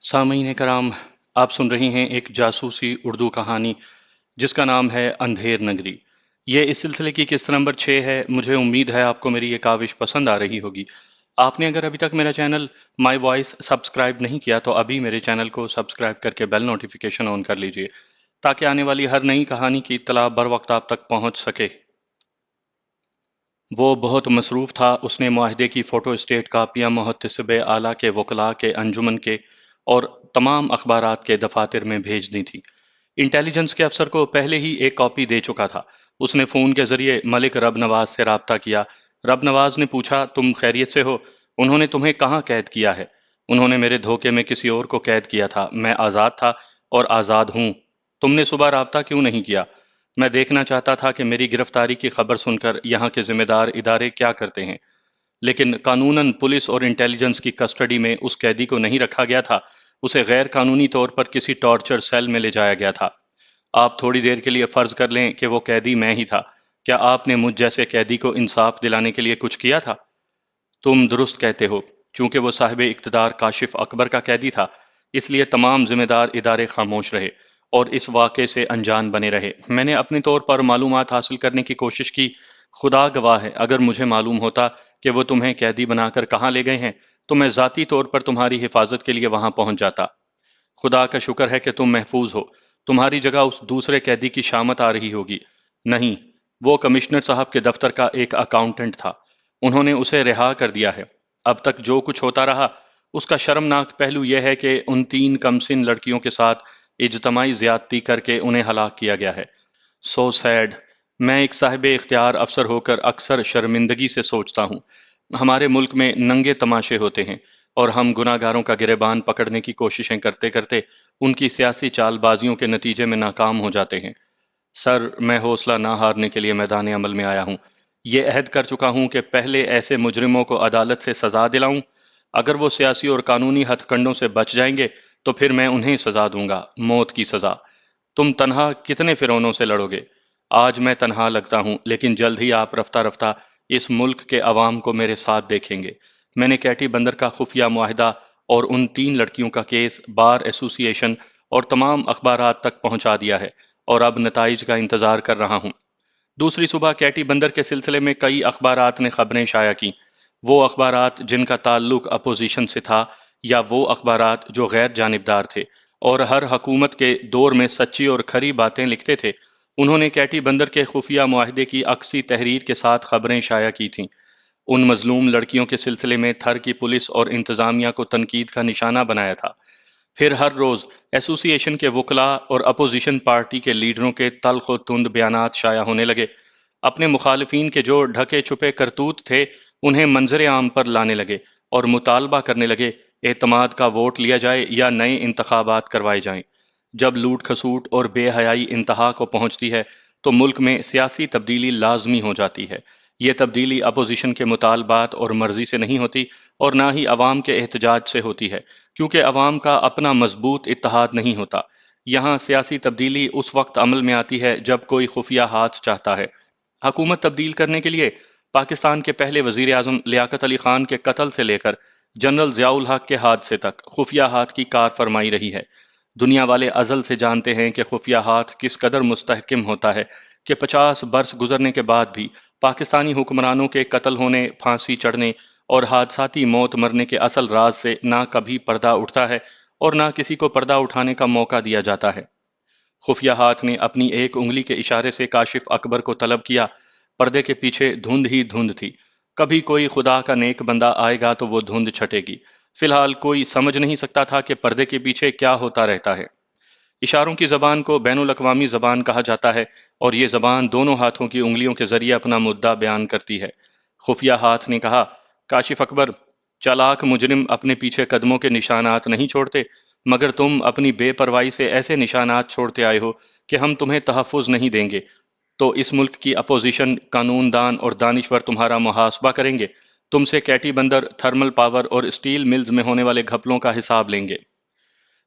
سامعین کرام، آپ سن رہے ہیں ایک جاسوسی اردو کہانی جس کا نام ہے اندھیر نگری۔ یہ اس سلسلے کی قسط نمبر 6 ہے۔ مجھے امید ہے آپ کو میری یہ کاوش پسند آ رہی ہوگی۔ آپ نے اگر ابھی تک میرا چینل مائی وائس سبسکرائب نہیں کیا تو ابھی میرے چینل کو سبسکرائب کر کے بیل نوٹیفیکیشن آن کر لیجئے تاکہ آنے والی ہر نئی کہانی کی اطلاع بر وقت آپ تک پہنچ سکے۔ وہ بہت مصروف تھا۔ اس نے معاہدے کی فوٹو اسٹیٹ کاپیاں محتسب اعلیٰ کے وکلاء کے انجمن کے اور تمام اخبارات کے دفاتر میں بھیج دی تھی۔ انٹیلیجنس کے افسر کو پہلے ہی ایک کاپی دے چکا تھا۔ اس نے فون کے ذریعے ملک رب نواز سے رابطہ کیا۔ رب نواز نے پوچھا، تم خیریت سے ہو؟ انہوں نے تمہیں کہاں قید کیا ہے؟ انہوں نے میرے دھوکے میں کسی اور کو قید کیا تھا۔ میں آزاد تھا اور آزاد ہوں۔ تم نے صبح رابطہ کیوں نہیں کیا؟ میں دیکھنا چاہتا تھا کہ میری گرفتاری کی خبر سن کر یہاں کے ذمہ دار ادارے کیا کرتے ہیں، لیکن قانوناً پولیس اور انٹیلیجنس کی کسٹڈی میں اس قیدی کو نہیں رکھا گیا تھا۔ اسے غیر قانونی طور پر کسی ٹارچر سیل میں لے جایا گیا تھا۔ آپ تھوڑی دیر کے لیے فرض کر لیں کہ وہ قیدی میں ہی تھا۔ کیا آپ نے مجھ جیسے قیدی کو انصاف دلانے کے لیے کچھ کیا تھا؟ تم درست کہتے ہو۔ چونکہ وہ صاحب اقتدار کاشف اکبر کا قیدی تھا، اس لیے تمام ذمہ دار ادارے خاموش رہے اور اس واقعے سے انجان بنے رہے۔ میں نے اپنے طور پر معلومات حاصل کرنے کی کوشش کی۔ خدا گواہ ہے، اگر مجھے معلوم ہوتا کہ وہ تمہیں قیدی بنا کر کہاں لے گئے ہیں تو میں ذاتی طور پر تمہاری حفاظت کے لیے وہاں پہنچ جاتا۔ خدا کا شکر ہے کہ تم محفوظ ہو۔ تمہاری جگہ اس دوسرے قیدی کی شامت آ رہی ہوگی۔ نہیں، وہ کمشنر صاحب کے دفتر کا ایک اکاؤنٹنٹ تھا۔ انہوں نے اسے رہا کر دیا ہے۔ اب تک جو کچھ ہوتا رہا اس کا شرمناک پہلو یہ ہے کہ ان 3 کمسن لڑکیوں کے ساتھ اجتماعی زیادتی کر کے انہیں ہلاک کیا گیا ہے۔ سو سیڈ۔ میں ایک صاحب اختیار افسر ہو کر اکثر شرمندگی سے سوچتا ہوں۔ ہمارے ملک میں ننگے تماشے ہوتے ہیں اور ہم گناہ گاروں کا گریبان پکڑنے کی کوششیں کرتے کرتے ان کی سیاسی چال بازیوں کے نتیجے میں ناکام ہو جاتے ہیں۔ سر، میں حوصلہ نہ ہارنے کے لیے میدان عمل میں آیا ہوں۔ یہ عہد کر چکا ہوں کہ پہلے ایسے مجرموں کو عدالت سے سزا دلاؤں۔ اگر وہ سیاسی اور قانونی ہتھ کنڈوں سے بچ جائیں گے تو پھر میں انہیں سزا دوں گا، موت کی سزا۔ تم تنہا کتنے فرعونوں سے لڑو گے؟ آج میں تنہا لگتا ہوں، لیکن جلد ہی آپ رفتہ رفتہ اس ملک کے عوام کو میرے ساتھ دیکھیں گے۔ میں نے کیٹی بندر کا خفیہ معاہدہ اور ان 3 لڑکیوں کا کیس بار ایسوسی ایشن اور تمام اخبارات تک پہنچا دیا ہے اور اب نتائج کا انتظار کر رہا ہوں۔ دوسری صبح کیٹی بندر کے سلسلے میں کئی اخبارات نے خبریں شائع کی۔ وہ اخبارات جن کا تعلق اپوزیشن سے تھا یا وہ اخبارات جو غیر جانبدار تھے اور ہر حکومت کے دور میں سچی اور کھری باتیں لکھتے تھے، انہوں نے کیٹی بندر کے خفیہ معاہدے کی عکسی تحریر کے ساتھ خبریں شائع کی تھیں۔ ان مظلوم لڑکیوں کے سلسلے میں تھر کی پولیس اور انتظامیہ کو تنقید کا نشانہ بنایا تھا۔ پھر ہر روز ایسوسی ایشن کے وکلاء اور اپوزیشن پارٹی کے لیڈروں کے تلخ و تند بیانات شائع ہونے لگے۔ اپنے مخالفین کے جو ڈھکے چھپے کرتوت تھے انہیں منظر عام پر لانے لگے اور مطالبہ کرنے لگے اعتماد کا ووٹ لیا جائے یا نئے انتخابات کروائے جائیں۔ جب لوٹ کھسوٹ اور بے حیائی انتہا کو پہنچتی ہے تو ملک میں سیاسی تبدیلی لازمی ہو جاتی ہے۔ یہ تبدیلی اپوزیشن کے مطالبات اور مرضی سے نہیں ہوتی اور نہ ہی عوام کے احتجاج سے ہوتی ہے، کیونکہ عوام کا اپنا مضبوط اتحاد نہیں ہوتا۔ یہاں سیاسی تبدیلی اس وقت عمل میں آتی ہے جب کوئی خفیہ ہاتھ چاہتا ہے۔ حکومت تبدیل کرنے کے لیے پاکستان کے پہلے وزیر اعظم لیاقت علی خان کے قتل سے لے کر جنرل ضیاء الحق کے حادثے تک خفیہ ہاتھ کی کار فرمائی رہی ہے۔ دنیا والے ازل سے جانتے ہیں کہ خفیہ ہاتھ کس قدر مستحکم ہوتا ہے کہ 50 برس گزرنے کے بعد بھی پاکستانی حکمرانوں کے قتل ہونے، پھانسی چڑھنے اور حادثاتی موت مرنے کے اصل راز سے نہ کبھی پردہ اٹھتا ہے اور نہ کسی کو پردہ اٹھانے کا موقع دیا جاتا ہے۔ خفیہ ہاتھ نے اپنی ایک انگلی کے اشارے سے کاشف اکبر کو طلب کیا۔ پردے کے پیچھے دھند ہی دھند تھی۔ کبھی کوئی خدا کا نیک بندہ آئے گا تو وہ دھند چھٹے گی۔ فی الحال کوئی سمجھ نہیں سکتا تھا کہ پردے کے پیچھے کیا ہوتا رہتا ہے۔ اشاروں کی زبان کو بین الاقوامی زبان کہا جاتا ہے اور یہ زبان دونوں ہاتھوں کی انگلیوں کے ذریعے اپنا مدعا بیان کرتی ہے۔ خفیہ ہاتھ نے کہا، کاشف اکبر، چالاک مجرم اپنے پیچھے قدموں کے نشانات نہیں چھوڑتے، مگر تم اپنی بے پرواہی سے ایسے نشانات چھوڑتے آئے ہو کہ ہم تمہیں تحفظ نہیں دیں گے۔ تو اس ملک کی اپوزیشن، قانون دان اور دانشور تمہارا محاسبہ کریں گے۔ تم سے کیٹی بندر، تھرمل پاور اور اسٹیل ملز میں ہونے والے گھپلوں کا حساب لیں گے۔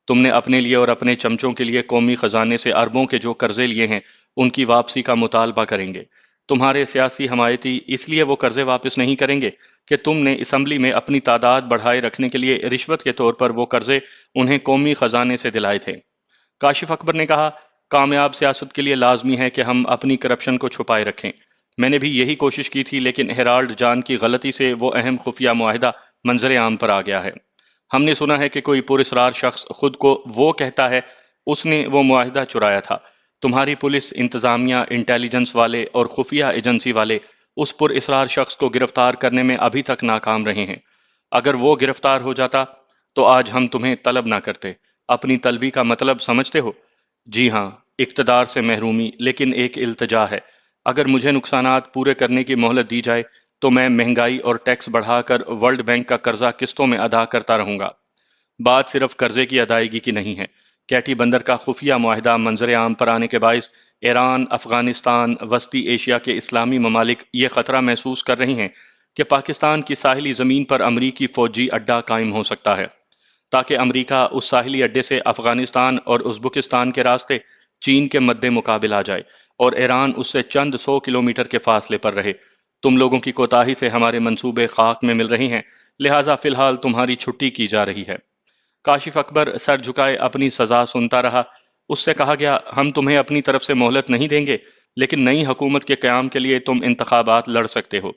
تم نے اپنے لیے اور اپنے چمچوں کے لیے قومی خزانے سے اربوں کے جو قرضے لیے ہیں ان کی واپسی کا مطالبہ کریں گے۔ تمہارے سیاسی حمایتی اس لیے وہ قرضے واپس نہیں کریں گے کہ تم نے اسمبلی میں اپنی تعداد بڑھائے رکھنے کے لیے رشوت کے طور پر وہ قرضے انہیں قومی خزانے سے دلائے تھے۔ کاشف اکبر نے کہا، کامیاب سیاست کے لیے لازمی ہے کہ ہم اپنی کرپشن کو چھپائے رکھیں۔ میں نے بھی یہی کوشش کی تھی، لیکن ہیرالڈ جان کی غلطی سے وہ اہم خفیہ معاہدہ منظر عام پر آ گیا ہے۔ ہم نے سنا ہے کہ کوئی پراسرار شخص خود کو وہ کہتا ہے اس نے وہ معاہدہ چرایا تھا۔ تمہاری پولیس، انتظامیہ، انٹیلیجنس والے اور خفیہ ایجنسی والے اس پر اسرار شخص کو گرفتار کرنے میں ابھی تک ناکام رہے ہیں۔ اگر وہ گرفتار ہو جاتا تو آج ہم تمہیں طلب نہ کرتے۔ اپنی طلبی کا مطلب سمجھتے ہو؟ جی ہاں، اقتدار سے محرومی، لیکن ایک التجا ہے۔ اگر مجھے نقصانات پورے کرنے کی مہلت دی جائے تو میں مہنگائی اور ٹیکس بڑھا کر ورلڈ بینک کا قرضہ قسطوں میں ادا کرتا رہوں گا۔ بات صرف قرضے کی ادائیگی کی نہیں ہے۔ کیٹی بندر کا خفیہ معاہدہ منظر عام پر آنے کے باعث ایران، افغانستان، وسطی ایشیا کے اسلامی ممالک یہ خطرہ محسوس کر رہی ہیں کہ پاکستان کی ساحلی زمین پر امریکی فوجی اڈہ قائم ہو سکتا ہے، تاکہ امریکہ اس ساحلی اڈے سے افغانستان اور ازبکستان کے راستے چین کے مد مقابل آ جائے اور ایران اس سے چند 100 کلومیٹر کے فاصلے پر رہے۔ تم لوگوں کی کوتاہی سے ہمارے منصوبے خاک میں مل رہے ہیں، لہٰذا فی الحال تمہاری چھٹی کی جا رہی ہے۔ کاشف اکبر سر جھکائے اپنی سزا سنتا رہا۔ اس سے کہا گیا، ہم تمہیں اپنی طرف سے مہلت نہیں دیں گے، لیکن نئی حکومت کے قیام کے لیے تم انتخابات لڑ سکتے ہو۔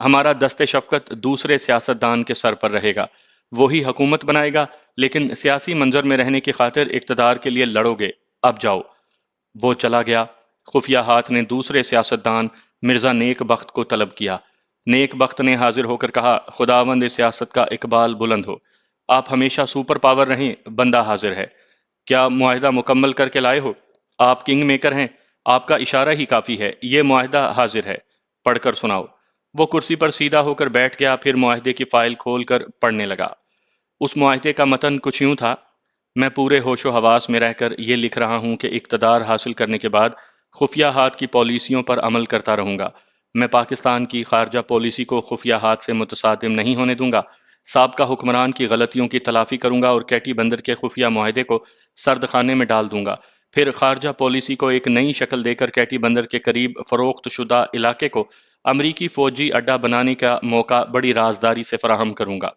ہمارا دست شفقت دوسرے سیاستدان کے سر پر رہے گا، وہی حکومت بنائے گا، لیکن سیاسی منظر میں رہنے کی خاطر اقتدار کے لیے لڑو گے۔ اب جاؤ۔ وہ چلا گیا۔ خفیہ ہاتھ نے دوسرے سیاستدان مرزا نیک بخت کو طلب کیا۔ نیک بخت نے حاضر ہو کر کہا، خداوند سیاست کا اقبال بلند ہو۔ آپ ہمیشہ سپر پاور رہیں، بندہ حاضر ہے۔ کیا معاہدہ مکمل کر کے لائے ہو؟ آپ کنگ میکر ہیں، آپ کا اشارہ ہی کافی ہے، یہ معاہدہ حاضر ہے، پڑھ کر سناؤ۔ وہ کرسی پر سیدھا ہو کر بیٹھ گیا، پھر معاہدے کی فائل کھول کر پڑھنے لگا۔ اس معاہدے کا متن کچھ یوں تھا، میں پورے ہوش و حواس میں رہ کر یہ لکھ رہا ہوں کہ اقتدار حاصل کرنے کے بعد خفیہ ہاتھ کی پالیسیوں پر عمل کرتا رہوں گا۔ میں پاکستان کی خارجہ پالیسی کو خفیہ ہاتھ سے متصادم نہیں ہونے دوں گا۔ سابقہ حکمران کی غلطیوں کی تلافی کروں گا اور کیٹی بندر کے خفیہ معاہدے کو سرد خانے میں ڈال دوں گا۔ پھر خارجہ پالیسی کو ایک نئی شکل دے کر کیٹی بندر کے قریب فروخت شدہ علاقے کو امریکی فوجی اڈہ بنانے کا موقع بڑی رازداری سے فراہم کروں گا۔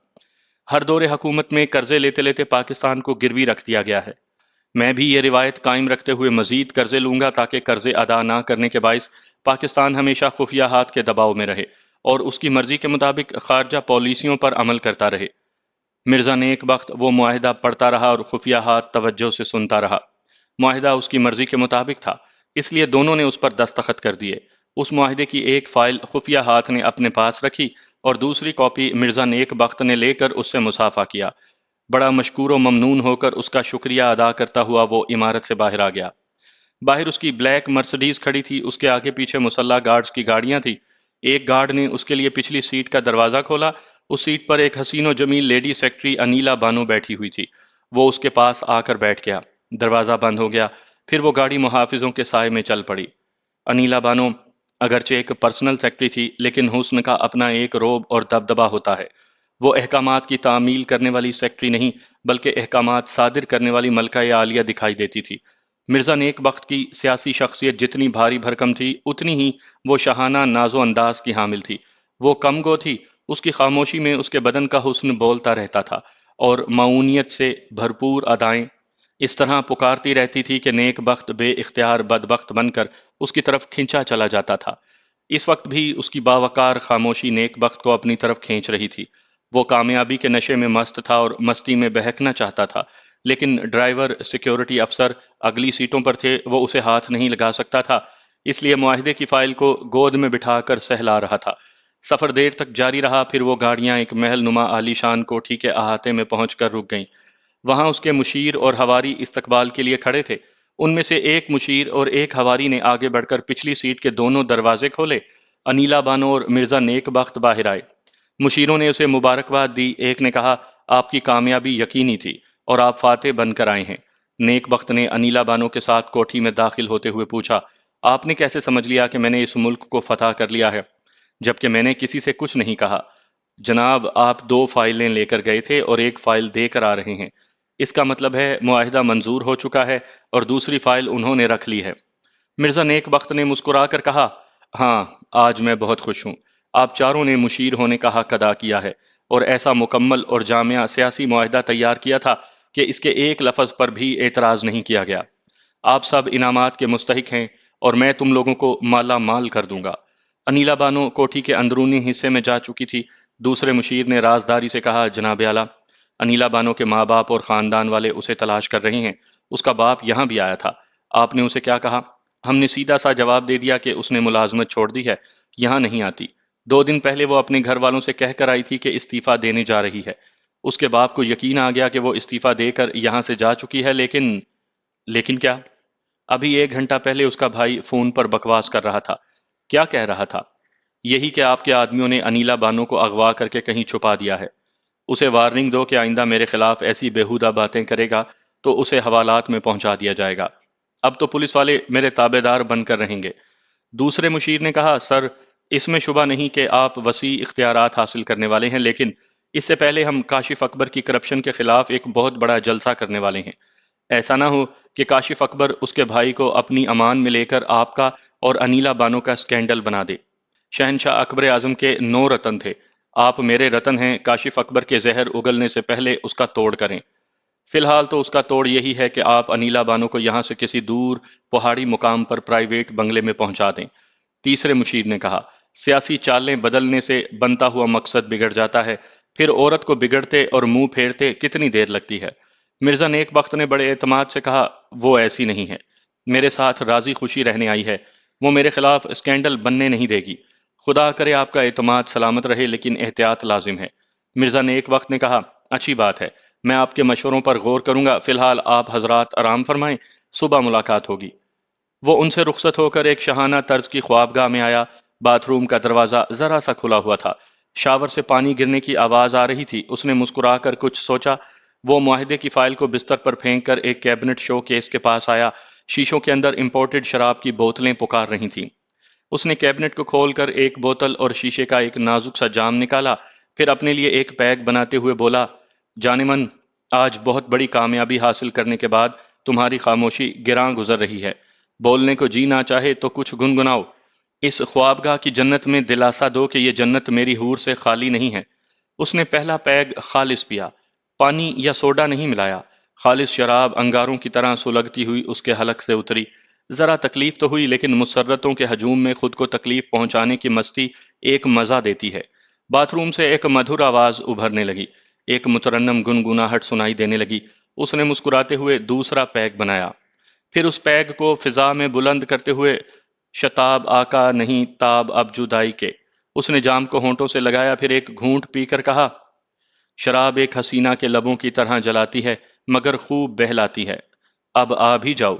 ہر دور حکومت میں قرضے لیتے لیتے پاکستان کو گروی رکھ دیا گیا ہے۔ میں بھی یہ روایت قائم رکھتے ہوئے مزید قرضے لوں گا تاکہ قرضے ادا نہ کرنے کے باعث پاکستان ہمیشہ خفیہ ہاتھ کے دباؤ میں رہے اور اس کی مرضی کے مطابق خارجہ پالیسیوں پر عمل کرتا رہے۔ مرزا نیک بخت وہ معاہدہ پڑھتا رہا اور خفیہ ہاتھ توجہ سے سنتا رہا۔ معاہدہ اس کی مرضی کے مطابق تھا، اس لیے دونوں نے اس پر دستخط کر دیے۔ اس معاہدے کی ایک فائل خفیہ ہاتھ نے اپنے پاس رکھی اور دوسری کاپی مرزا نیک بخت نے لے کر اس سے مصافحہ کیا۔ بڑا مشکور و ممنون ہو کر اس کا شکریہ ادا کرتا ہوا وہ عمارت سے باہر آ گیا۔ باہر اس کی بلیک مرسڈیز کھڑی تھی، اس کے آگے پیچھے مسلح گارڈز کی گاڑیاں تھیں۔ ایک گارڈ نے اس کے لیے پچھلی سیٹ کا دروازہ کھولا۔ اس سیٹ پر ایک حسین و جمیل لیڈی سیکرٹری انیلا بانو بیٹھی ہوئی تھی۔ وہ اس کے پاس آ کر بیٹھ گیا۔ دروازہ بند ہو گیا، پھر وہ گاڑی محافظوں کے سائے میں چل پڑی۔ انیلا بانو اگرچہ ایک پرسنل سیکرٹری تھی، لیکن حسن کا اپنا ایک روب اور دبدبہ ہوتا ہے۔ وہ احکامات کی تعمیل کرنے والی سیکرٹری نہیں، بلکہ احکامات صادر کرنے والی ملکہ عالیہ دکھائی دیتی تھی۔ مرزا نیک بخت کی سیاسی شخصیت جتنی بھاری بھرکم تھی، اتنی ہی وہ شاہانہ ناز و انداز کی حامل تھی۔ وہ کم گو تھی، اس کی خاموشی میں اس کے بدن کا حسن بولتا رہتا تھا اور معونیت سے بھرپور ادائیں اس طرح پکارتی رہتی تھی کہ نیک بخت بے اختیار بدبخت بن کر اس کی طرف کھینچا چلا جاتا تھا۔ اس وقت بھی اس کی باوقار خاموشی نیک بخت کو اپنی طرف کھینچ رہی تھی۔ وہ کامیابی کے نشے میں مست تھا اور مستی میں بہکنا چاہتا تھا، لیکن ڈرائیور، سیکیورٹی افسر اگلی سیٹوں پر تھے، وہ اسے ہاتھ نہیں لگا سکتا تھا، اس لیے معاہدے کی فائل کو گود میں بٹھا کر سہلا رہا تھا۔ سفر دیر تک جاری رہا، پھر وہ گاڑیاں ایک محل نما عالی شان کوٹھی کے احاطے میں پہنچ کر رک گئیں۔ وہاں اس کے مشیر اور ہواری استقبال کے لیے کھڑے تھے۔ ان میں سے ایک مشیر اور ایک ہواری نے آگے بڑھ کر پچھلی سیٹ کے دونوں دروازے کھولے۔ انیلا بانو اور مرزا نیک بخت باہر آئے۔ مشیروں نے اسے مبارکباد دی۔ ایک نے کہا، آپ کی کامیابی یقینی تھی اور آپ فاتح بن کر آئے ہیں۔ نیک بخت نے انیلا بانو کے ساتھ کوٹھی میں داخل ہوتے ہوئے پوچھا، آپ نے کیسے سمجھ لیا کہ میں نے اس ملک کو فتح کر لیا ہے، جبکہ میں نے کسی سے کچھ نہیں کہا؟ جناب، آپ 2 فائلیں لے کر گئے تھے اور ایک فائل دے کر آ رہے ہیں۔ اس کا مطلب ہے معاہدہ منظور ہو چکا ہے اور دوسری فائل انہوں نے رکھ لی ہے۔ مرزا نیک بخت نے مسکرا کر کہا، ہاں، آج میں بہت خوش ہوں۔ آپ چاروں نے مشیر ہونے کا حق ادا کیا ہے اور ایسا مکمل اور جامع سیاسی معاہدہ تیار کیا تھا کہ اس کے ایک لفظ پر بھی اعتراض نہیں کیا گیا۔ آپ سب انعامات کے مستحق ہیں اور میں تم لوگوں کو مالا مال کر دوں گا۔ انیلا بانو کوٹھی کے اندرونی حصے میں جا چکی تھی۔ دوسرے مشیر نے رازداری سے کہا، جناب اعلیٰ، انیلا بانو کے ماں باپ اور خاندان والے اسے تلاش کر رہے ہیں۔ اس کا باپ یہاں بھی آیا تھا۔ آپ نے اسے کیا کہا؟ ہم نے سیدھا سا جواب دے دیا کہ اس نے ملازمت چھوڑ دی ہے، یہاں نہیں آتی۔ 2 دن پہلے وہ اپنے گھر والوں سے کہہ کر آئی تھی کہ استعفیٰ دینے جا رہی ہے۔ اس کے باپ کو یقین آ گیا کہ وہ استعفیٰ دے کر یہاں سے جا چکی ہے، لیکن کیا؟ ابھی 1 گھنٹہ پہلے اس کا بھائی فون پر بکواس کر رہا تھا۔ کیا کہہ رہا تھا؟ یہی کہ آپ کے آدمیوں نے انیلا بانو کو اغوا کر کے کہیں چھپا دیا ہے۔ اسے وارننگ دو کہ آئندہ میرے خلاف ایسی بیہودہ باتیں کرے گا تو اسے حوالات میں پہنچا دیا جائے گا۔ اب تو پولیس والے میرے تابع دار بن کر رہیں گے۔ دوسرے مشیر نے کہا، سر، اس میں شبہ نہیں کہ آپ وسیع اختیارات حاصل کرنے والے ہیں، لیکن اس سے پہلے ہم کاشف اکبر کی کرپشن کے خلاف ایک بہت بڑا جلسہ کرنے والے ہیں۔ ایسا نہ ہو کہ کاشف اکبر اس کے بھائی کو اپنی امان میں لے کر آپ کا اور انیلا بانو کا سکینڈل بنا دے۔ شہنشاہ اکبر اعظم کے 9 رتن تھے، آپ میرے رتن ہیں۔ کاشف اکبر کے زہر اگلنے سے پہلے اس کا توڑ کریں۔ فی الحال تو اس کا توڑ یہی ہے کہ آپ انیلا بانو کو یہاں سے کسی دور پہاڑی مقام پر پرائیویٹ بنگلے میں پہنچا دیں۔ تیسرے مشیر نے کہا، سیاسی چالیں بدلنے سے بنتا ہوا مقصد بگڑ جاتا ہے، پھر عورت کو بگڑتے اور منہ پھیرتے کتنی دیر لگتی ہے؟ مرزا نیک بخت نے بڑے اعتماد سے کہا، وہ ایسی نہیں ہے، میرے ساتھ راضی خوشی رہنے آئی ہے، وہ میرے خلاف اسکینڈل بننے نہیں دے گی۔ خدا کرے آپ کا اعتماد سلامت رہے، لیکن احتیاط لازم ہے۔ مرزا نیک بخت نے کہا، اچھی بات ہے، میں آپ کے مشوروں پر غور کروں گا۔ فی الحال آپ حضرات آرام فرمائیں، صبح ملاقات ہوگی۔ وہ ان سے رخصت ہو کر ایک شاہانہ طرز کی خوابگاہ میں آیا۔ باتھ روم کا دروازہ ذرا سا کھلا ہوا تھا، شاور سے پانی گرنے کی آواز آ رہی تھی۔ اس نے مسکرا کر کچھ سوچا۔ وہ معاہدے کی فائل کو بستر پر پھینک کر ایک کیبنٹ شو کیس کے پاس آیا۔ شیشوں کے اندر امپورٹڈ شراب کی بوتلیں پکار رہی تھیں۔ اس نے کیبنٹ کو کھول کر ایک بوتل اور شیشے کا ایک نازک سا جام نکالا، پھر اپنے لیے ایک پیگ بناتے ہوئے بولا، جان من، آج بہت بڑی کامیابی حاصل کرنے کے بعد تمہاری خاموشی گراں گزر رہی ہے۔ بولنے کو جی نہ چاہے تو کچھ گنگناؤ۔ اس خوابگاہ کی جنت میں دلاسا دو کہ یہ جنت میری حور سے خالی نہیں ہے۔ اس نے پہلا پیگ خالص پیا، پانی یا سوڈا نہیں ملایا۔ خالص شراب انگاروں کی طرح سلگتی ہوئی اس کے حلق سے اتری۔ ذرا تکلیف تو ہوئی، لیکن مسرتوں کے ہجوم میں خود کو تکلیف پہنچانے کی مستی ایک مزہ دیتی ہے۔ باتھ روم سے ایک مدھر آواز ابھرنے لگی، ایک مترنم گنگناہٹ سنائی دینے لگی۔ اس نے مسکراتے ہوئے دوسرا پیگ بنایا، پھر اس پیگ کو فضا میں بلند کرتے ہوئے، شتاب آقا نہیں تاب اب جدائی کے۔ اس نے جام کو ہونٹوں سے لگایا، پھر ایک گھونٹ پی کر کہا، شراب ایک حسینہ کے لبوں کی طرح جلاتی ہے مگر خوب بہلاتی ہے، اب آ بھی جاؤ۔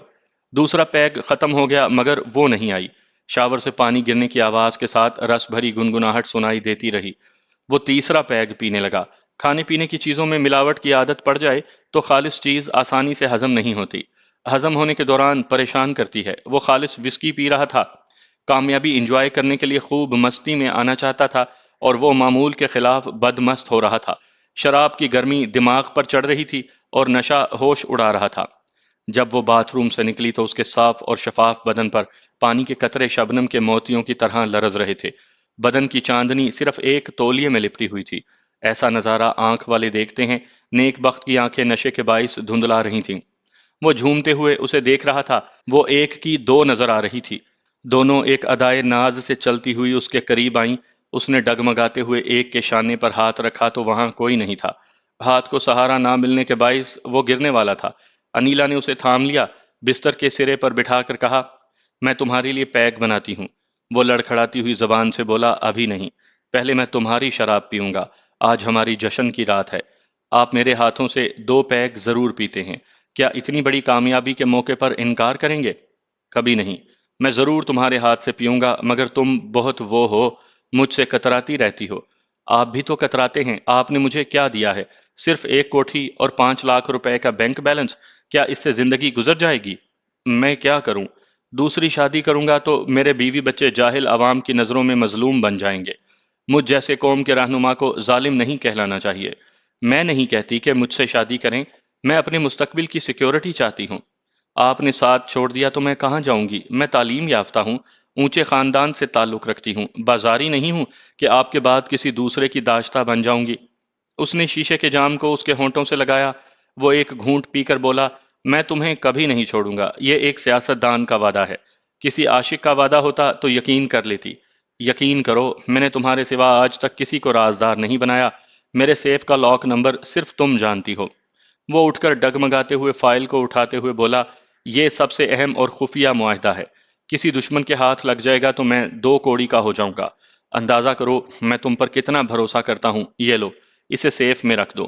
دوسرا پیگ ختم ہو گیا مگر وہ نہیں آئی۔ شاور سے پانی گرنے کی آواز کے ساتھ رس بھری گنگناہٹ سنائی دیتی رہی۔ وہ تیسرا پیگ پینے لگا۔ کھانے پینے کی چیزوں میں ملاوٹ کی عادت پڑ جائے تو خالص چیز آسانی سے ہضم نہیں ہوتی، ہضم ہونے کے دوران پریشان کرتی ہے۔ وہ خالص وسکی پی رہا تھا، کامیابی انجوائے کرنے کے لیے خوب مستی میں آنا چاہتا تھا، اور وہ معمول کے خلاف بد مست ہو رہا تھا۔ شراب کی گرمی دماغ پر چڑھ رہی تھی اور نشہ ہوش اڑا رہا تھا۔ جب وہ باتھ روم سے نکلی تو اس کے صاف اور شفاف بدن پر پانی کے قطرے شبنم کے موتیوں کی طرح لرز رہے تھے۔ بدن کی چاندنی صرف ایک تولیے میں لپٹی ہوئی تھی۔ ایسا نظارہ آنکھ والے دیکھتے ہیں۔ نیک بخت کی آنکھیں نشے کے باعث دھندلا رہی تھیں۔ وہ جھومتے ہوئے اسے دیکھ رہا تھا۔ وہ ایک کی دو نظر آ رہی تھی، دونوں ایک ادائے ناز سے چلتی ہوئی اس کے قریب آئیں۔ اس نے ڈگمگاتے ہوئے ایک کے شانے پر ہاتھ رکھا تو وہاں کوئی نہیں تھا۔ ہاتھ کو سہارا نہ ملنے کے باعث وہ گرنے والا تھا۔ انیلا نے اسے تھام لیا، بستر کے سرے پر بٹھا کر کہا، میں تمہارے لیے پیگ بناتی ہوں۔ وہ لڑکھڑاتی ہوئی زبان سے بولا، ابھی نہیں، پہلے میں تمہاری شراب پیوں گا۔ آج ہماری جشن کی رات ہے، آپ میرے ہاتھوں سے 2 پیگ ضرور پیتے ہیں۔ کیا اتنی بڑی کامیابی کے موقع پر انکار کریں گے؟ کبھی نہیں، میں ضرور تمہارے ہاتھ سے پیوں گا، مگر تم بہت وہ ہو، مجھ سے کتراتی رہتی ہو۔ آپ بھی تو کتراتے ہیں، آپ نے مجھے کیا دیا ہے؟ صرف ایک کوٹھی اور 5 لاکھ روپے کا بینک بیلنس، کیا اس سے زندگی گزر جائے گی؟ میں کیا کروں؟ دوسری شادی کروں گا تو میرے بیوی بچے جاہل عوام کی نظروں میں مظلوم بن جائیں گے۔ مجھ جیسے قوم کے رہنما کو ظالم نہیں کہلانا چاہیے۔ میں نہیں کہتی کہ مجھ سے شادی کریں، میں اپنے مستقبل کی سیکیورٹی چاہتی ہوں۔ آپ نے ساتھ چھوڑ دیا تو میں کہاں جاؤں گی؟ میں تعلیم یافتہ ہوں، اونچے خاندان سے تعلق رکھتی ہوں، بازاری نہیں ہوں کہ آپ کے بعد کسی دوسرے کی داشتہ بن جاؤں گی۔ اس نے شیشے کے جام کو اس کے ہونٹوں سے لگایا۔ وہ ایک گھونٹ پی کر بولا، میں تمہیں کبھی نہیں چھوڑوں گا۔ یہ ایک سیاست دان کا وعدہ ہے۔ کسی عاشق کا وعدہ ہوتا تو یقین کر لیتی۔ یقین کرو، میں نے تمہارے سوا آج تک کسی کو رازدار نہیں بنایا۔ میرے سیف کا لاک نمبر صرف تم جانتی ہو۔ وہ اٹھ کر ڈگمگاتے ہوئے فائل کو اٹھاتے ہوئے بولا، یہ سب سے اہم اور خفیہ معاہدہ ہے۔ کسی دشمن کے ہاتھ لگ جائے گا تو میں 2 کوڑی کا ہو جاؤں گا۔ اندازہ کرو میں تم پر کتنا بھروسہ کرتا ہوں۔ یہ لو، اسے سیف میں رکھ دو۔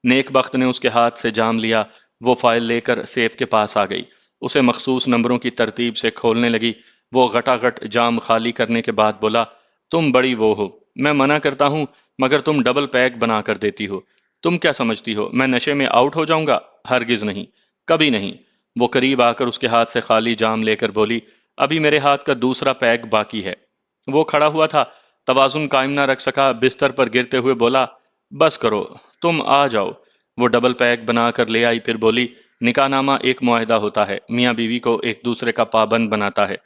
نیک بخت نے اس کے ہاتھ سے جام لیا۔ وہ فائل لے کر سیف کے پاس آ گئی۔ اسے مخصوص نمبروں کی ترتیب سے کھولنے لگی۔ وہ گھٹا گھٹ جام خالی کرنے کے بعد بولا، تم بڑی وہ ہو، میں منع کرتا ہوں مگر تم ڈبل پیک بنا کر دیتی ہو۔ تم کیا سمجھتی ہو میں نشے میں آؤٹ ہو جاؤں گا؟ ہرگز نہیں، کبھی نہیں۔ وہ قریب آ کر اس کے ہاتھ سے خالی جام لے کر بولی، ابھی میرے ہاتھ کا دوسرا پیک باقی ہے۔ وہ کھڑا ہوا تھا، توازن قائم نہ رکھ سکا، بستر پر گرتے ہوئے بولا، بس کرو، تم آ جاؤ۔ وہ ڈبل پیک بنا کر لے آئی، پھر بولی، نکاح نامہ ایک معاہدہ ہوتا ہے، میاں بیوی کو ایک دوسرے کا پابند بناتا ہے۔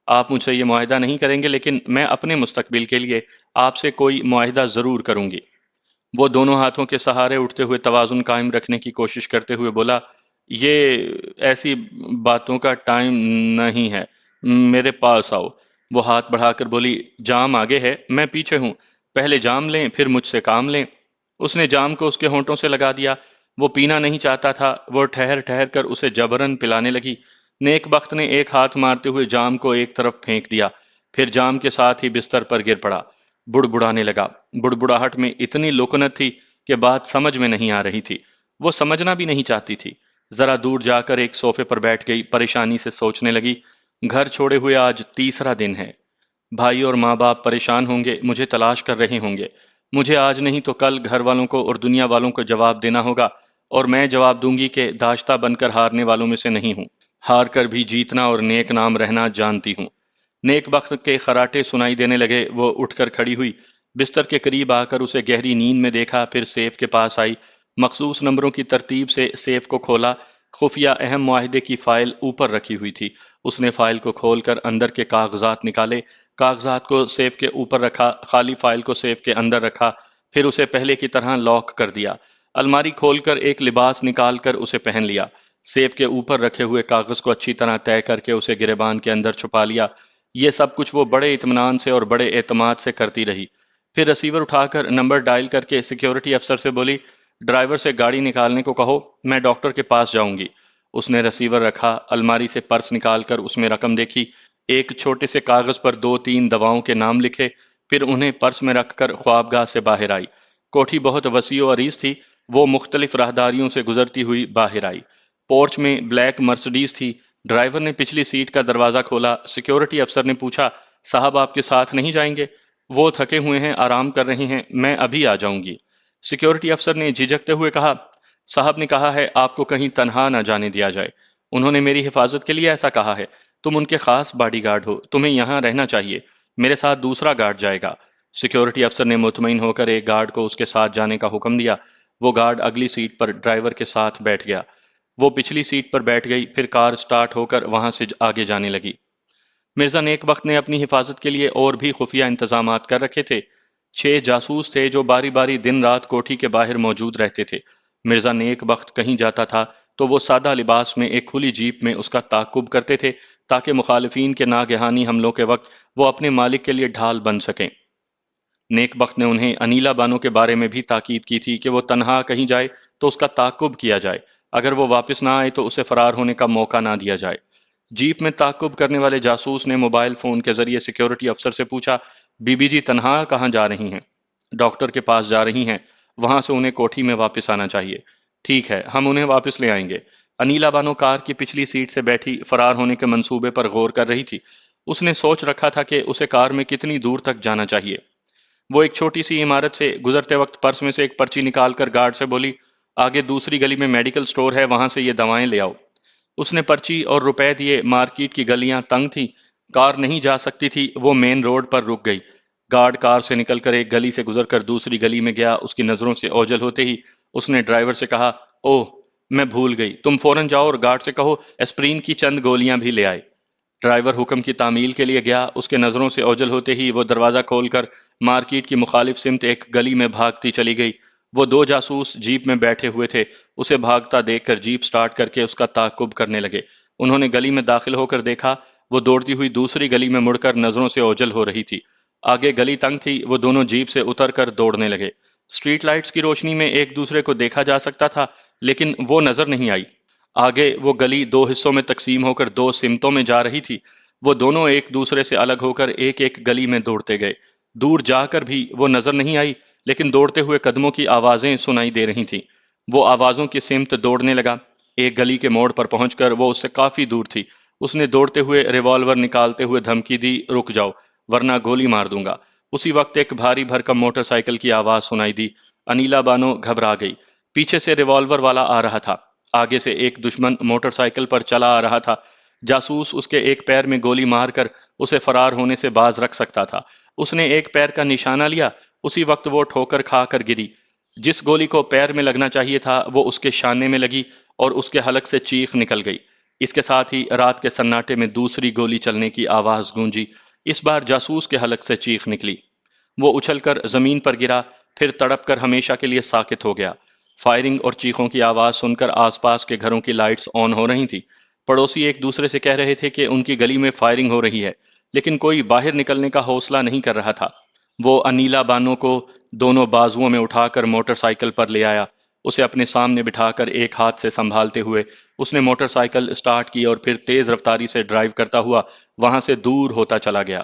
آپ مجھ سے یہ معاہدہ نہیں کریں گے لیکن میں اپنے مستقبل کے لیے آپ سے کوئی معاہدہ ضرور کروں گی۔ وہ دونوں ہاتھوں کے سہارے اٹھتے ہوئے توازن قائم رکھنے کی کوشش کرتے ہوئے بولا، یہ ایسی باتوں کا ٹائم نہیں ہے، میرے پاس آؤ۔ وہ ہاتھ بڑھا کر بولی، جام آگے ہے، میں پیچھے ہوں، پہلے جام لیں پھر مجھ سے کام لیں۔ اس نے جام کو اس کے ہونٹوں سے لگا دیا۔ وہ پینا نہیں چاہتا تھا۔ وہ ٹھہر ٹھہر کر اسے جبرن پلانے لگی۔ نیک بخت نے ایک ہاتھ مارتے ہوئے جام کو ایک طرف پھینک دیا، پھر جام کے ساتھ ہی بستر پر گر پڑا۔ بڑبڑانے لگا۔ بڑبڑاہٹ میں اتنی لکنت تھی کہ بات سمجھ میں نہیں آ رہی تھی۔ وہ سمجھنا بھی نہیں چاہتی تھی۔ ذرا دور جا کر ایک صوفے پر بیٹھ گئی، پریشانی سے سوچنے لگی، گھر چھوڑے ہوئے آج تیسرا دن ہے۔ بھائی اور ماں باپ پریشان ہوں گے، مجھے تلاش کر رہے ہوں گے۔ مجھے آج نہیں تو کل گھر والوں کو اور دنیا والوں کو جواب دینا ہوگا، اور میں جواب دوں گی کہ داشتہ بن کر ہارنے والوں میں سے نہیں ہوں۔ ہار کر بھی جیتنا اور نیک نام رہنا جانتی ہوں۔ نیک بخت کے خراٹے سنائی دینے لگے۔ وہ اٹھ کر کھڑی ہوئی، بستر کے قریب آ کر اسے گہری نیند میں دیکھا، پھر سیف کے پاس آئی، مخصوص نمبروں کی ترتیب سے سیف کو کھولا۔ خفیہ اہم معاہدے کی فائل اوپر رکھی ہوئی تھی۔ اس نے فائل کو کھول کر اندر کے کاغذات نکالے، کاغذات کو سیف کے اوپر رکھا، خالی فائل کو سیف کے اندر رکھا، پھر اسے پہلے کی طرح لاک کر دیا۔ الماری کھول کر ایک لباس نکال کر اسے پہن لیا۔ سیف کے اوپر رکھے ہوئے کاغذ کو اچھی طرح طے کر کے اسے گریبان کے اندر چھپا لیا۔ یہ سب کچھ وہ بڑے اطمینان سے اور بڑے اعتماد سے کرتی رہی۔ پھر ریسیور اٹھا کر نمبر ڈائل کر کے سیکیورٹی افسر سے بولی، ڈرائیور سے گاڑی نکالنے کو کہو، میں ڈاکٹر کے پاس جاؤں گی۔ اس نے ریسیور رکھا، الماری سے پرس نکال کر اس میں رقم دیکھی، ایک چھوٹے سے کاغذ پر 2-3 دواؤں کے نام لکھے، پھر انہیں پرس میں رکھ کر خوابگاہ سے باہر آئی۔ کوٹھی بہت وسیع و عریض تھی۔ وہ مختلف راہداریوں سے گزرتی ہوئی باہر آئی۔ پورچ میں بلیک مرسڈیز تھی۔ ڈرائیور نے پچھلی سیٹ کا دروازہ کھولا۔ سیکیورٹی افسر نے پوچھا، صاحب آپ کے ساتھ نہیں جائیں گے؟ وہ تھکے ہوئے ہیں، آرام کر رہے ہیں، میں ابھی آ جاؤں گی۔ سیکیورٹی افسر نے جھجکتے ہوئے کہا، صاحب نے کہا ہے آپ کو کہیں تنہا نہ جانے دیا جائے۔ انہوں نے میری حفاظت کے لیے ایسا کہا ہے۔ تم ان کے خاص باڈی گارڈ ہو، تمہیں یہاں رہنا چاہیے۔ میرے ساتھ دوسرا گارڈ جائے گا۔ سیکیورٹی افسر نے مطمئن ہو کر ایک گارڈ کو اس کے ساتھ جانے کا حکم دیا۔ وہ گارڈ اگلی سیٹ پر ڈرائیور کے ساتھ بیٹھ گیا۔ وہ پچھلی سیٹ پر بیٹھ گئی، پھر کار سٹارٹ ہو کر وہاں سے آگے جانے لگی۔ مرزا نیک بخت نے اپنی حفاظت کے لیے اور بھی خفیہ انتظامات کر رکھے تھے۔ 6 جاسوس تھے جو باری باری دن رات کوٹھی کے باہر موجود رہتے تھے۔ مرزا نیک بخت کہیں جاتا تھا تو وہ سادہ لباس میں ایک کھلی جیپ میں اس کا تعاقب کرتے تھے تاکہ مخالفین کے ناگہانی حملوں کے وقت وہ اپنے مالک کے لیے ڈھال بن سکیں۔ نیک بخت نے انہیں انیلا بانو کے بارے میں بھی تاکید کی تھی کہ وہ تنہا کہیں جائے تو اس کا تعاقب کیا جائے، اگر وہ واپس نہ آئے تو اسے فرار ہونے کا موقع نہ دیا جائے۔ جیپ میں تعاقب کرنے والے جاسوس نے موبائل فون کے ذریعے سیکیورٹی افسر سے پوچھا، بی بی جی تنہا کہاں جا رہی ہیں؟ ڈاکٹر کے پاس جا رہی ہیں، وہاں سے انہیں کوٹھی میں واپس آنا چاہیے۔ ٹھیک ہے، ہم انہیں واپس لے آئیں گے۔ انیلا بانو کار کی پچھلی سیٹ سے بیٹھی فرار ہونے کے منصوبے پر غور کر رہی تھی۔ اس نے سوچ رکھا تھا کہ اسے کار میں کتنی دور تک جانا چاہیے۔ وہ ایک چھوٹی سی عمارت سے گزرتے وقت پرس میں سے ایک پرچی نکال کر گارڈ سے بولی، آگے دوسری گلی میں میڈیکل سٹور ہے، وہاں سے یہ دوائیں لے آؤ۔ اس نے پرچی اور روپے دیے۔ مارکیٹ کی گلیاں تنگ تھیں، کار نہیں جا سکتی تھی۔ وہ مین روڈ پر رک گئی۔ گارڈ کار سے نکل کر ایک گلی سے گزر کر دوسری گلی میں گیا۔ اس کی نظروں سے اوجھل ہوتے ہی اس نے ڈرائیور سے کہا، اوہ میں بھول گئی، تم فوراً جاؤ اور گارڈ سے کہو ایسپرین کی چند گولیاں بھی لے آئے۔ ڈرائیور حکم کی تعمیل کے لیے گیا، اس کے نظروں سے اوجھل ہوتے ہی وہ دروازہ کھول کر مارکیٹ کی مخالف سمت ایک گلی میں بھاگتی چلی گئی۔ وہ دو جاسوس جیپ میں بیٹھے ہوئے تھے، اسے بھاگتا دیکھ کر جیپ سٹارٹ کر کے اس کا تعاقب کرنے لگے۔ انہوں نے گلی میں داخل ہو کر دیکھا، وہ دوڑتی ہوئی دوسری گلی میں مڑ کر نظروں سے اوجھل ہو رہی تھی۔ آگے گلی تنگ تھی، وہ دونوں جیپ سے اتر کر دوڑنے لگے۔ اسٹریٹ لائٹس کی روشنی میں ایک دوسرے کو دیکھا جا سکتا تھا، لیکن وہ نظر نہیں آئی۔ آگے وہ گلی دو حصوں میں تقسیم ہو کر دو سمتوں میں جا رہی تھی۔ وہ دونوں ایک دوسرے سے الگ ہو کر ایک ایک گلی میں دوڑتے گئے۔ دور جا کر بھی وہ نظر نہیں آئی، لیکن دوڑتے ہوئے قدموں کی آوازیں سنائی دے رہی تھیں۔ وہ آوازوں کی سمت دوڑنے لگا۔ ایک گلی کے موڑ پر پہنچ کر وہ اس سے کافی دور تھی۔ اس نے دوڑتے ہوئے ریوالور نکالتے ہوئے دھمکی دی، رک جاؤ ورنہ گولی مار دوں گا۔ اسی وقت ایک بھاری بھرکم موٹر سائیکل کی آواز سنائی دی۔ انیلا بانو گھبرا گئی۔ پیچھے سے ریوالور والا آ رہا تھا، آگے سے ایک دشمن موٹر سائیکل پر چلا آ رہا تھا۔ جاسوس اس کے ایک پیر میں گولی مار کر اسے فرار ہونے سے باز رکھ سکتا تھا۔ اس نے ایک پیر کا نشانہ لیا، اسی وقت وہ ٹھوکر کھا کر گری۔ جس گولی کو پیر میں لگنا چاہیے تھا وہ اس کے شانے میں لگی اور اس کے حلق سے چیخ نکل گئی۔ اس کے ساتھ ہی رات کے سناٹے میں دوسری گولی چلنے کی آواز گونجی۔ اس بار جاسوس کے حلق سے چیخ نکلی۔ وہ اچھل کر زمین پر گرا، پھر تڑپ کر ہمیشہ کے لیے ساکت ہو گیا۔ فائرنگ اور چیخوں کی آواز سن کر آس پاس کے گھروں کی لائٹس آن ہو رہی تھیں۔ پڑوسی ایک دوسرے سے کہہ رہے تھے کہ ان کی گلی میں فائرنگ ہو رہی ہے، لیکن کوئی باہر نکلنے کا حوصلہ نہیں کر رہا تھا۔ وہ انیلا بانو کو دونوں بازوؤں میں اٹھا کر موٹر سائیکل پر لے آیا۔ اسے اپنے سامنے بٹھا کر ایک ہاتھ سے سنبھالتے ہوئے اس نے موٹر سائیکل اسٹارٹ کی اور پھر تیز رفتاری سے ڈرائیو کرتا ہوا وہاں سے دور ہوتا چلا گیا۔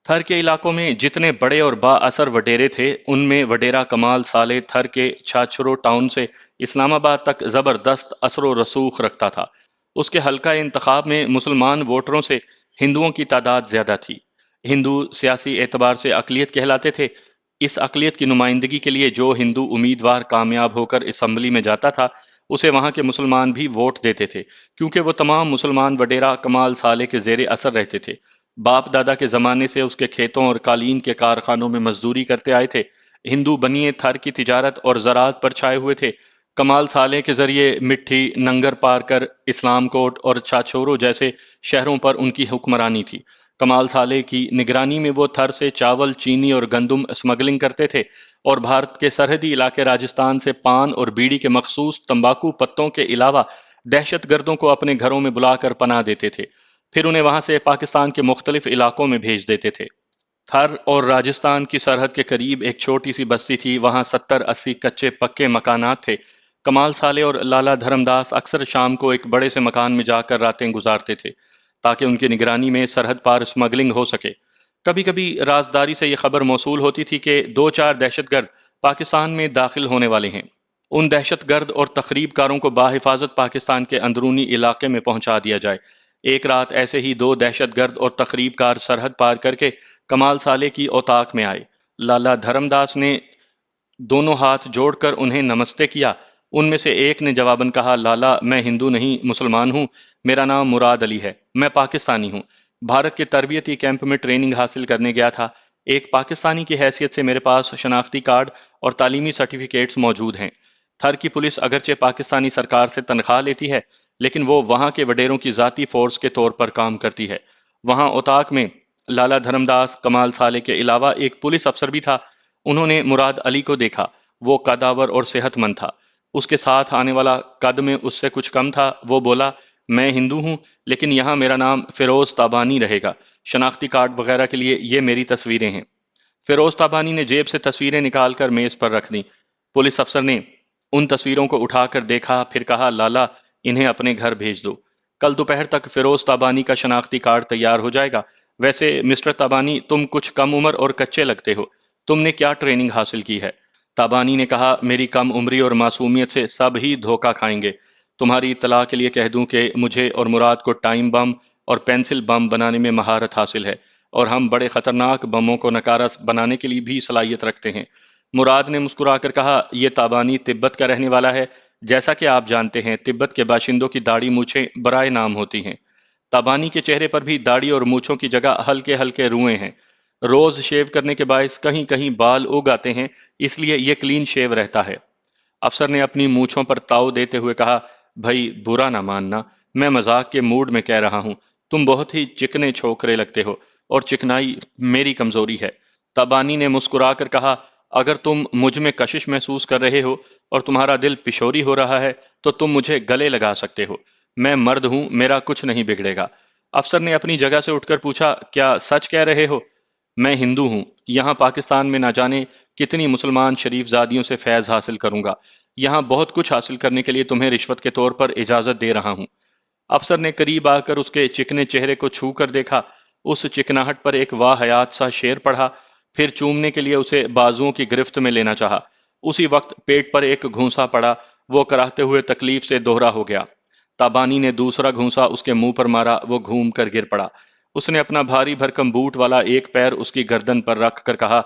تھر کے علاقوں میں جتنے بڑے اور با اثر وڈیرے تھے، ان میں وڈیرا کمال سالے تھر کے چھاچھرو ٹاؤن سے اسلام آباد تک زبردست اثر و رسوخ رکھتا تھا۔ اس کے حلقہ انتخاب میں مسلمان ووٹروں سے ہندوؤں کی تعداد زیادہ تھی۔ ہندو سیاسی اعتبار سے اقلیت کہلاتے تھے۔ اس اقلیت کی نمائندگی کے لیے جو ہندو امیدوار کامیاب ہو کر اسمبلی میں جاتا تھا، اسے وہاں کے مسلمان بھی ووٹ دیتے تھے، کیونکہ وہ تمام مسلمان وڈیرا کمال سالے کے زیر اثر رہتے تھے۔ باپ دادا کے زمانے سے اس کے کھیتوں اور قالین کے کارخانوں میں مزدوری کرتے آئے تھے۔ ہندو بنیے تھر کی تجارت اور زراعت پر چھائے ہوئے تھے۔ کمال سالے کے ذریعے مٹھی، ننگر پارکر، اسلام کوٹ اور چھاچھورو جیسے شہروں پر ان کی حکمرانی تھی۔ کمال سالے کی نگرانی میں وہ تھر سے چاول، چینی اور گندم اسمگلنگ کرتے تھے اور بھارت کے سرحدی علاقے راجستھان سے پان اور بیڑی کے مخصوص تمباکو پتوں کے علاوہ دہشت گردوں کو اپنے گھروں میں بلا کر پناہ دیتے تھے، پھر انہیں وہاں سے پاکستان کے مختلف علاقوں میں بھیج دیتے تھے۔ تھر اور راجستھان کی سرحد کے قریب ایک چھوٹی سی بستی تھی، وہاں 70-80 کچے پکے مکانات تھے۔ کمال سالے اور لالا دھرم داس اکثر شام کو ایک بڑے سے مکان میں جا کر راتیں گزارتے تھے تاکہ ان کی نگرانی میں سرحد پار اسمگلنگ ہو سکے۔ کبھی کبھی رازداری سے یہ خبر موصول ہوتی تھی کہ 2-4 دہشت گرد پاکستان میں داخل ہونے والے ہیں۔ ان دہشت گرد اور تخریب کاروں کو بحفاظت پاکستان کے اندرونی علاقے میں پہنچا دیا جائے۔ ایک رات ایسے ہی 2 دہشت گرد اور تخریب کار سرحد پار کر کے کمال سالے کی اوطاق میں آئے۔ لالا دھرم داس نے دونوں ہاتھ جوڑ کر انہیں نمستے کیا۔ ان میں سے ایک نے جواباً کہا، لالا میں ہندو نہیں مسلمان ہوں، میرا نام مراد علی ہے، میں پاکستانی ہوں، بھارت کے تربیتی کیمپ میں ٹریننگ حاصل کرنے گیا تھا۔ ایک پاکستانی کی حیثیت سے میرے پاس شناختی کارڈ اور تعلیمی سرٹیفکیٹس موجود ہیں۔ تھر کی پولیس اگرچہ پاکستانی سرکار سے تنخواہ لیتی ہے، لیکن وہ وہاں کے وڈیروں کی ذاتی فورس کے طور پر کام کرتی ہے۔ وہاں اوطاق میں لالا دھرم داس، کمال سالے کے علاوہ ایک پولیس افسر بھی تھا۔ انہوں نے مراد علی کو دیکھا، وہ قدآور اور صحت مند تھا۔ اس کے ساتھ آنے والا قد میں اس سے کچھ کم تھا۔ وہ بولا، میں ہندو ہوں، لیکن یہاں میرا نام فیروز تابانی رہے گا، شناختی کارڈ وغیرہ کے لیے یہ میری تصویریں ہیں۔ فیروز تابانی نے جیب سے تصویریں نکال کر میز پر رکھ دیں۔ پولیس افسر نے ان تصویروں کو اٹھا کر دیکھا، پھر کہا، لالا انہیں اپنے گھر بھیج دو، کل دوپہر تک فیروز تابانی کا شناختی کارڈ تیار ہو جائے گا۔ ویسے مسٹر تابانی، تم کچھ کم عمر اور کچے لگتے ہو، تم نے کیا ٹریننگ حاصل کی ہے؟ تابانی نے کہا، میری کم عمری اور معصومیت سے سب ہی دھوکہ کھائیں گے۔ تمہاری اطلاع کے لیے کہہ دوں کہ مجھے اور مراد کو ٹائم بم اور پینسل بم بنانے میں مہارت حاصل ہے، اور ہم بڑے خطرناک بموں کو نکارہ بنانے کے لیے بھی صلاحیت رکھتے ہیں۔ مراد نے مسکرا کر کہا، یہ تابانی تبت کا رہنے والا ہے، جیسا کہ آپ جانتے ہیں تبت کے باشندوں کی داڑھی مونچھیں برائے نام ہوتی ہیں۔ تابانی کے چہرے پر بھی داڑھی اور مونچھوں کی جگہ ہلکے ہلکے روئیں ہیں۔ روز شیو کرنے کے باعث کہیں کہیں بال اگ آتے ہیں، اس لیے یہ کلین شیو رہتا ہے۔ افسر نے اپنی مونچھوں پر تاؤ دیتے ہوئے کہا، بھائی برا نہ ماننا، میں مذاق کے موڈ میں کہہ رہا ہوں، تم بہت ہی چکنے چھوکرے لگتے ہو، اور چکنائی میری کمزوری ہے۔ تابانی نے مسکرا کر کہا، اگر تم مجھ میں کشش محسوس کر رہے ہو اور تمہارا دل پشوری ہو رہا ہے تو تم مجھے گلے لگا سکتے ہو، میں مرد ہوں، میرا کچھ نہیں بگڑے گا۔ افسر نے اپنی جگہ سے اٹھ کر پوچھا، کیا سچ کہہ رہے ہو؟ میں ہندو ہوں، یہاں پاکستان میں نہ جانے کتنی مسلمان شریف زادیوں سے فیض حاصل کروں گا، یہاں بہت کچھ حاصل کرنے کے لیے تمہیں رشوت کے طور پر اجازت دے رہا ہوں۔ افسر نے قریب آ کر اس کے چکنے چہرے کو چھو کر دیکھا، اس چکناہٹ پر ایک واحیات سا شعر پڑھا، پھر چومنے کے لیے اسے بازوؤں کی گرفت میں لینا چاہا۔ اسی وقت پیٹ پر ایک گھونسا پڑا، وہ کراہتے ہوئے تکلیف سے دوہرا ہو گیا۔ تابانی نے دوسرا گھونسا اس کے منہ پر مارا، وہ گھوم کر گر پڑا۔ اس نے اپنا بھاری بھرکم بوٹ والا ایک پیر اس کی گردن پر رکھ کر کہا،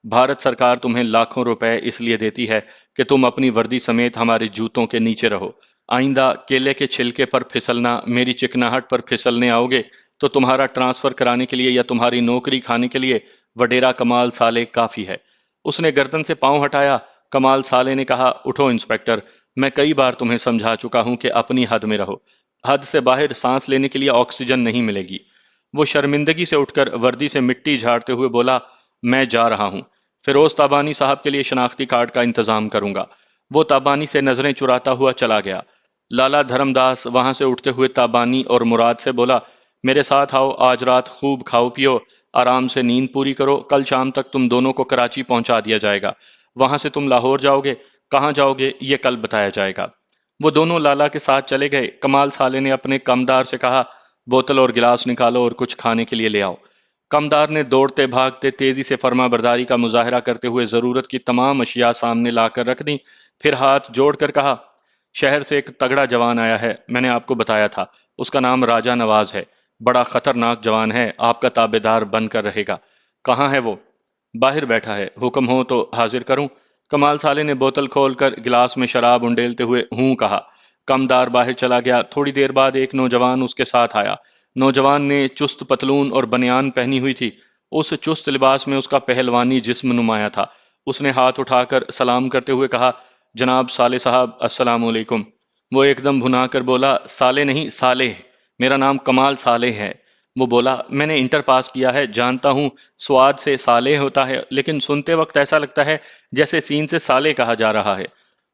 بھارت سرکار تمہیں لاکھوں روپے اس لیے دیتی ہے کہ تم اپنی وردی سمیت ہمارے جوتوں کے نیچے رہو۔ آئندہ کیلے کے چھلکے پر پھسلنا، میری چکناہٹ پر پھسلنے آؤ گے تو تمہارا ٹرانسفر کرانے کے لیے یا تمہاری نوکری کھانے کے لیے وڈیرا کمال سالے کافی ہے۔ اس نے گردن سے پاؤں ہٹایا۔ کمال سالے نے کہا، اٹھو انسپکٹر، میں کئی بار تمہیں سمجھا چکا ہوں کہ اپنی حد میں رہو، حد سے باہر سانس لینے کے لیے آکسیجن نہیں ملے گی۔ وہ شرمندگی سے اٹھ کر وردی سے مٹی جھاڑتے ہوئے بولا، میں جا رہا ہوں، فیروز تابانی صاحب کے لیے شناختی کارڈ کا انتظام کروں گا۔ وہ تابانی سے نظریں چراتا ہوا چلا گیا۔ لالا دھرم داس وہاں سے اٹھتے ہوئے تابانی اور مراد سے بولا، میرے ساتھ آؤ، آج رات خوب کھاؤ پیو، آرام سے نیند پوری کرو، کل شام تک تم دونوں کو کراچی پہنچا دیا جائے گا، وہاں سے تم لاہور جاؤ گے، کہاں جاؤ گے یہ کل بتایا جائے گا۔ وہ دونوں لالا کے ساتھ چلے گئے۔ کمال سالے نے اپنے کمدار سے کہا، بوتل اور گلاس نکالو اور کچھ کھانے کے لیے لے آؤ۔ کمدار نے دوڑتے بھاگتے تیزی سے فرما برداری کا مظاہرہ کرتے ہوئے ضرورت کی تمام اشیاء سامنے لا کر رکھ دیں، پھر ہاتھ جوڑ کر کہا، شہر سے ایک تگڑا جوان آیا ہے، میں نے آپ کو بتایا تھا، اس کا نام راجہ نواز ہے، بڑا خطرناک جوان ہے، آپ کا تابع دار بن کر رہے گا۔ کہاں ہے وہ؟ باہر بیٹھا ہے، حکم ہو تو حاضر کروں؟ کمال سالے نے بوتل کھول کر گلاس میں شراب انڈیلتے ہوئے ہوں کہا۔ کمدار باہر چلا گیا۔ تھوڑی دیر بعد ایک نوجوان اس کے ساتھ آیا۔ نوجوان نے چست پتلون اور بنیان پہنی ہوئی تھی۔ اس چست لباس میں اس کا پہلوانی جسم نمایاں تھا۔ اس نے ہاتھ اٹھا کر سلام کرتے ہوئے کہا، جناب صالح صاحب السلام علیکم۔ وہ ایک دم بھنا کر بولا، صالح نہیں صالح، میرا نام کمال صالح ہے۔ وہ بولا، میں نے انٹر پاس کیا ہے، جانتا ہوں سواد سے صالح ہوتا ہے، لیکن سنتے وقت ایسا لگتا ہے جیسے سین سے صالح کہا جا رہا ہے۔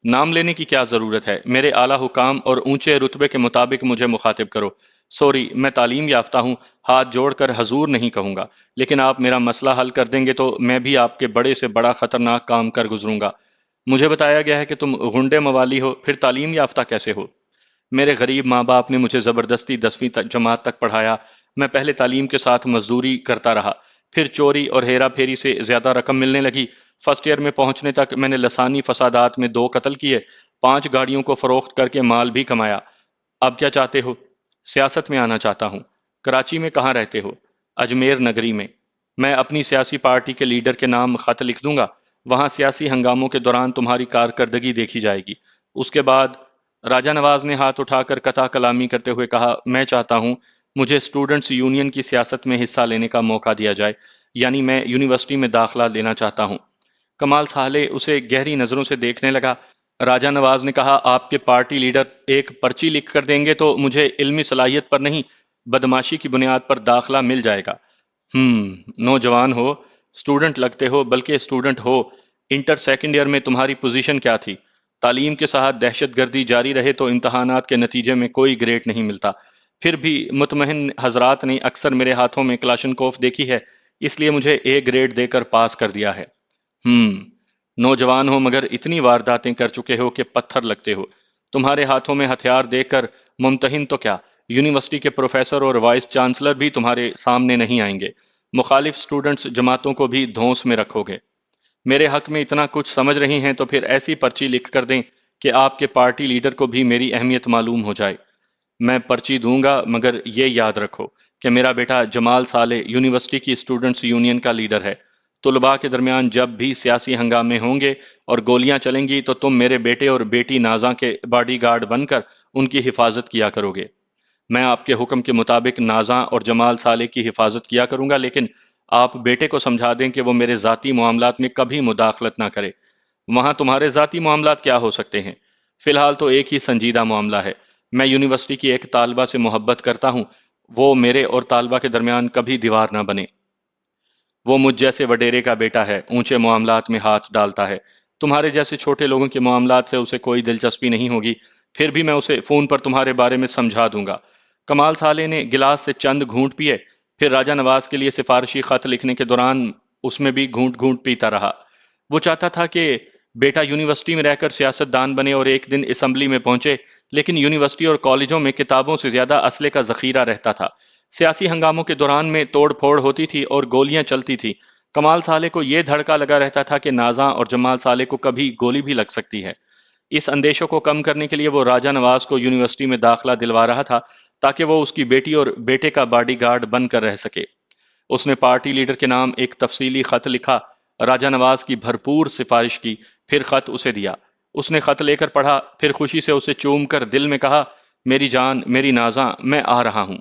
نام لینے کی کیا ضرورت ہے؟ میرے اعلیٰ حکام اور اونچے رتبے کے مطابق مجھے مخاطب کرو۔ سوری، میں تعلیم یافتہ ہوں، ہاتھ جوڑ کر حضور نہیں کہوں گا، لیکن آپ میرا مسئلہ حل کر دیں گے تو میں بھی آپ کے بڑے سے بڑا خطرناک کام کر گزروں گا۔ مجھے بتایا گیا ہے کہ تم غنڈے موالی ہو، پھر تعلیم یافتہ کیسے ہو؟ میرے غریب ماں باپ نے مجھے زبردستی 10ویں جماعت تک پڑھایا۔ میں پہلے تعلیم کے ساتھ مزدوری کرتا رہا، پھر چوری اور ہیرا پھیری سے زیادہ رقم ملنے لگی۔ فرسٹ ایئر میں پہنچنے تک میں نے لسانی فسادات میں 2 قتل کیے، 5 گاڑیوں کو فروخت کر کے مال بھی کمایا۔ اب کیا چاہتے ہو؟ سیاست میں آنا چاہتا ہوں۔ کراچی میں کہاں رہتے ہو؟ اجمیر نگری میں۔ میں اپنی سیاسی پارٹی کے لیڈر کے نام خط لکھ دوں گا، وہاں سیاسی ہنگاموں کے دوران تمہاری کارکردگی دیکھی جائے گی۔ اس کے بعد راجہ نواز نے ہاتھ اٹھا کر قطع کلامی کرتے ہوئے کہا، میں چاہتا ہوں مجھے اسٹوڈنٹس یونین کی سیاست میں حصہ لینے کا موقع دیا جائے، یعنی میں یونیورسٹی میں داخلہ لینا چاہتا ہوں۔ کمال صالح اسے گہری نظروں سے دیکھنے لگا۔ راجہ نواز نے کہا، آپ کے پارٹی لیڈر ایک پرچی لکھ کر دیں گے تو مجھے علمی صلاحیت پر نہیں، بدماشی کی بنیاد پر داخلہ مل جائے گا۔ نوجوان ہو، اسٹوڈنٹ لگتے ہو، بلکہ اسٹوڈنٹ ہو۔ انٹر سیکنڈ ایئر میں تمہاری پوزیشن کیا تھی؟ تعلیم کے ساتھ دہشت گردی جاری رہے تو امتحانات کے نتیجے میں کوئی گریڈ نہیں ملتا۔ پھر بھی مطمئن حضرات نے اکثر میرے ہاتھوں میں کلاشنکوف دیکھی ہے، اس لیے مجھے اے گریڈ دے کر پاس کر دیا ہے۔ نوجوان ہو مگر اتنی وارداتیں کر چکے ہو کہ پتھر لگتے ہو۔ تمہارے ہاتھوں میں ہتھیار دیکھ کر ممتحن تو کیا، یونیورسٹی کے پروفیسر اور وائس چانسلر بھی تمہارے سامنے نہیں آئیں گے۔ مخالف سٹوڈنٹس جماعتوں کو بھی دھونس میں رکھو گے۔ میرے حق میں اتنا کچھ سمجھ رہی ہیں تو پھر ایسی پرچی لکھ کر دیں کہ آپ کے پارٹی لیڈر کو بھی میری اہمیت معلوم ہو جائے۔ میں پرچی دوں گا، مگر یہ یاد رکھو کہ میرا بیٹا جمال صالح یونیورسٹی کی اسٹوڈنٹس یونین کا لیڈر ہے۔ طلباء کے درمیان جب بھی سیاسی ہنگامے ہوں گے اور گولیاں چلیں گی تو تم میرے بیٹے اور بیٹی نازاں کے باڈی گارڈ بن کر ان کی حفاظت کیا کرو گے۔ میں آپ کے حکم کے مطابق نازاں اور جمال صالح کی حفاظت کیا کروں گا، لیکن آپ بیٹے کو سمجھا دیں کہ وہ میرے ذاتی معاملات میں کبھی مداخلت نہ کرے۔ وہاں تمہارے ذاتی معاملات کیا ہو سکتے ہیں؟ فی الحال تو ایک ہی سنجیدہ معاملہ ہے، میں یونیورسٹی کی ایک طالبہ سے محبت کرتا ہوں، وہ میرے اور طالبہ کے درمیان کبھی دیوار نہ بنے۔ وہ مجھ جیسے وڈیرے کا بیٹا ہے، اونچے معاملات میں ہاتھ ڈالتا ہے۔ تمہارے جیسے چھوٹے لوگوں کے معاملات سے اسے کوئی دلچسپی نہیں ہوگی، پھر بھی میں اسے فون پر تمہارے بارے میں سمجھا دوں گا۔ کمال سالے نے گلاس سے چند گھونٹ پیے، پھر راجہ نواز کے لیے سفارشی خط لکھنے کے دوران اس میں بھی گھونٹ گھونٹ پیتا رہا۔ وہ چاہتا تھا کہ بیٹا یونیورسٹی میں رہ کر سیاست دان بنے اور ایک دن اسمبلی میں پہنچے، لیکن یونیورسٹی اور کالجوں میں کتابوں سے زیادہ اسلحے کا ذخیرہ رہتا تھا۔ سیاسی ہنگاموں کے دوران میں توڑ پھوڑ ہوتی تھی اور گولیاں چلتی تھی۔ کمال سالے کو یہ دھڑکا لگا رہتا تھا کہ نازاں اور جمال سالے کو کبھی گولی بھی لگ سکتی ہے۔ اس اندیشوں کو کم کرنے کے لیے وہ راجہ نواز کو یونیورسٹی میں داخلہ دلوا رہا تھا تاکہ وہ اس کی بیٹی اور بیٹے کا باڈی گارڈ بن کر رہ سکے۔ اس نے پارٹی لیڈر کے نام ایک تفصیلی خط لکھا، راجہ نواز کی بھرپور سفارش کی، پھر خط اسے دیا۔ اس نے خط لے کر پڑھا، پھر خوشی سے اسے چوم کر دل میں کہا، میری جان، میری نازاں، میں آ رہا ہوں۔